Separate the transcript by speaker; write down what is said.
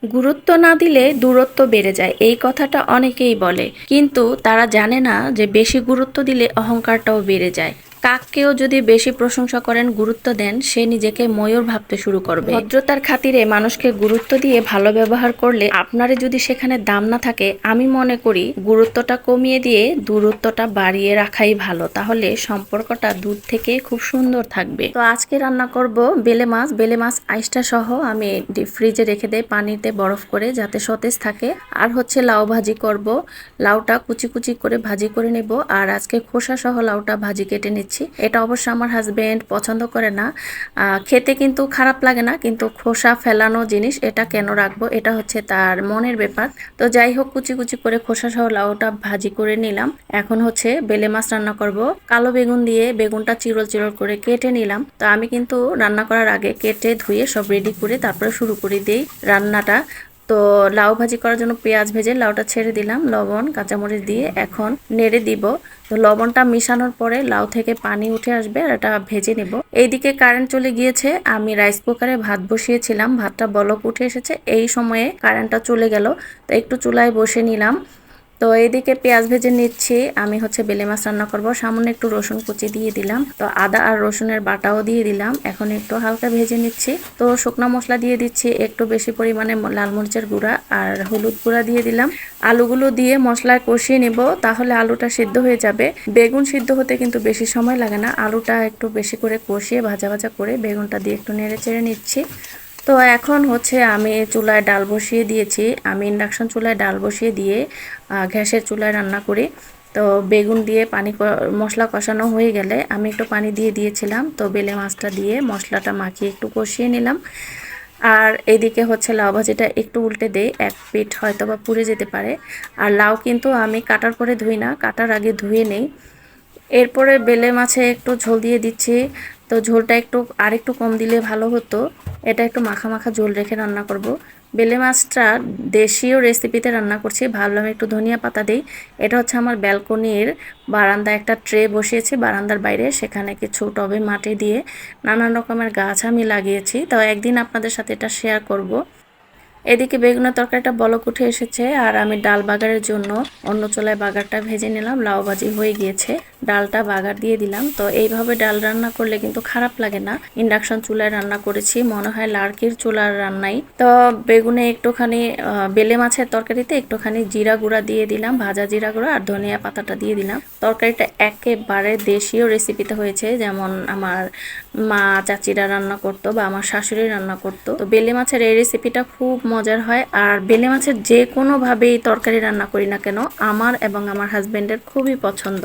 Speaker 1: গুরুত্ব না দিলে দূরত্ব বেড়ে যায়, এই কথাটা অনেকেই বলে, কিন্তু তারা জানে না যে বেশি গুরুত্ব দিলে অহংকারটাও বেড়ে যায়। কাককেও যদি বেশি প্রশংসা করেন, গুরুত্ব দেন, সে নিজেকে ময়ূর ভাবতে শুরু করবে। ভদ্রতার খাতিরে মানুষকে গুরুত্ব দিয়ে ভালো ব্যবহার করলে আপনারে যদি সেখানে দাম না থাকে, আমি মনে করি গুরুত্বটা কমিয়ে দিয়ে দূরত্বটা বাড়িয়ে রাখাই ভালো, তাহলে সম্পর্কটা দূর থেকে খুব সুন্দর থাকবে। তো আজকে রান্না করব বেলে মাছ। বেলে মাছ আইসটা সহ আমি ডিপ ফ্রিজে রেখে দেই পানিতে বরফ করে, যাতে সতেজ থাকে। আর হচ্ছে লাউ ভাজি করব, লাউটা কুচি কুচি করে ভাজি করে নেব। আর আজকে খোসা সহ লাউটা ভাজি কেটে নিচ্ছি। এটা অবশ্য আমার হাজবেন্ড পছন্দ করে না, খেতে কিন্তু খারাপ লাগে না, কিন্তু খোসা ফেলানো জিনিস এটা কেন রাখবো, এটা হচ্ছে তার মনের ব্যাপার। তো যাই হোক, কুচি কুচি করে খোসা সহ লাউটা ভাজি করে নিলাম। এখন হচ্ছে বেলে মাছ রান্না করব। কালো বেগুন দিয়ে বেগুনটা চিরল চিরল করে কেটে নিলাম। তো আমি কিন্তু রান্না করার আগে কেটে ধুয়ে সব রেডি করে তারপরে শুরু করে দিই রান্নাটা। তো লাউ ভাজি করার জন্য পেঁয়াজ ভেজে লাউটা ছেড়ে দিলাম, লবণ কাঁচামরিচ দিয়ে এখন নেড়ে দিব। তো লবণটা মিশানোর পরে লাউ থেকে পানি উঠে আসবে আর এটা ভেজে নেব। এইদিকে কারেন্ট চলে গিয়েছে, আমি রাইস কুকারে ভাত বসিয়েছিলাম, ভাতটা বলক উঠে এসেছে, এই সময়ে কারেন্টটা চলে গেল। তো একটু চুলায় বসে নিলাম। তো এইদিকে পেঁয়াজ ভেজে নিচ্ছি। আমি হচ্ছে বেলে মাছ রান্না করব, সামান্য একটু রসুন কুচি দিয়ে দিলাম, তো আদা আর রসুনের বাটাও দিয়ে দিলাম। এখন একটু হালকা ভেজে নিচ্ছি। তো শুকনো মশলা দিয়ে দিচ্ছি একটু বেশি পরিমাণে, লাল মরিচের গুঁড়া আর হলুদ গুঁড়া দিয়ে দিলাম। আলুগুলো দিয়ে মশলায় কষিয়ে নেব, তাহলে আলুটা সিদ্ধ হয়ে যাবে। বেগুন সিদ্ধ হতে কিন্তু বেশি সময় লাগে না, আলুটা একটু বেশি করে কষিয়ে ভাজা ভাজা করে বেগুনটা দিয়ে একটু নেড়ে চেড়ে নিচ্ছি। তো এখন হচ্ছে আমি চুলায় ডাল বসিয়ে দিয়েছি। আমি ইন্ডাকশন চুলায় ডাল বসিয়ে দিয়ে গ্যাসের চুলায় রান্না করি। তো বেগুন দিয়ে মশলা কষানো হয়ে গেলে আমি একটু পানি দিয়ে দিয়েছিলাম। তো বেলে মাছটা দিয়ে মশলাটা মাখিয়ে একটু কষিয়ে নিলাম। আর এদিকে হচ্ছে লাউ ভাজিটা একটু উল্টে দেই, এক পিঠ হয়তো বা পুড়ে যেতে পারে। আর লাউ কিন্তু আমি কাটার পরে ধুই না, কাটার আগে ধুয়ে নেই। এরপরে বেলে মাছে একটু ঝোল দিয়ে দিচ্ছি। তো ঝোলটা আরেকটু কম দিলে ভালো হতো, এটা একটু মাখা মাখা ঝোল রেখে রান্না করব। বেলে মাছটা দেশীয় রেসিপিতে রান্না করছি, ভাবলাম একটু ধনিয়া পাতা দিই। এটা হচ্ছে আমার ব্যালকনির বারান্দায় একটা ট্রে বসিয়েছি বারান্দার বাইরে, সেখানে কিছু টবে মাটি দিয়ে নানান রকমের গাছ আমি লাগিয়েছি। তো একদিন আপনাদের সাথে এটা শেয়ার করব। এদিকে বেগুনের তরকারিটা বলক উঠে এসেছে, আর আমি ডাল বাগারের জন্য অন্য চুলায় বাগারটা ভেজে নিলাম। লাউ ভাজি হয়ে গিয়েছে, ডালটা বাগার দিয়ে দিলাম। তো এইভাবে ডাল রান্না করলে কিন্তু খারাপ লাগে না। ইন্ডাকশন চুলায় রান্না করেছি, মনে হয় লার্কির চুলার রান্নাই। তো বেগুনে একটুখানি বেলে মাছের তরকারিতে একটুখানি জিরা গুঁড়া দিয়ে দিলাম, ভাজা জিরা গুঁড়া, আর ধনিয়া পাতাটা দিয়ে দিলাম। তরকারিটা একেবারে দেশীয় রেসিপিতে হয়েছে, যেমন আমার মা চাচিরা রান্না করতো বা আমার শাশুড়ি রান্না করতো। তো বেলে মাছের এই রেসিপিটা খুব মজার হয়। আর বেলে মাছের যে কোনোভাবেই তরকারি রান্না করি না কেন, আমার এবং আমার হাজবেন্ডের খুবই পছন্দ।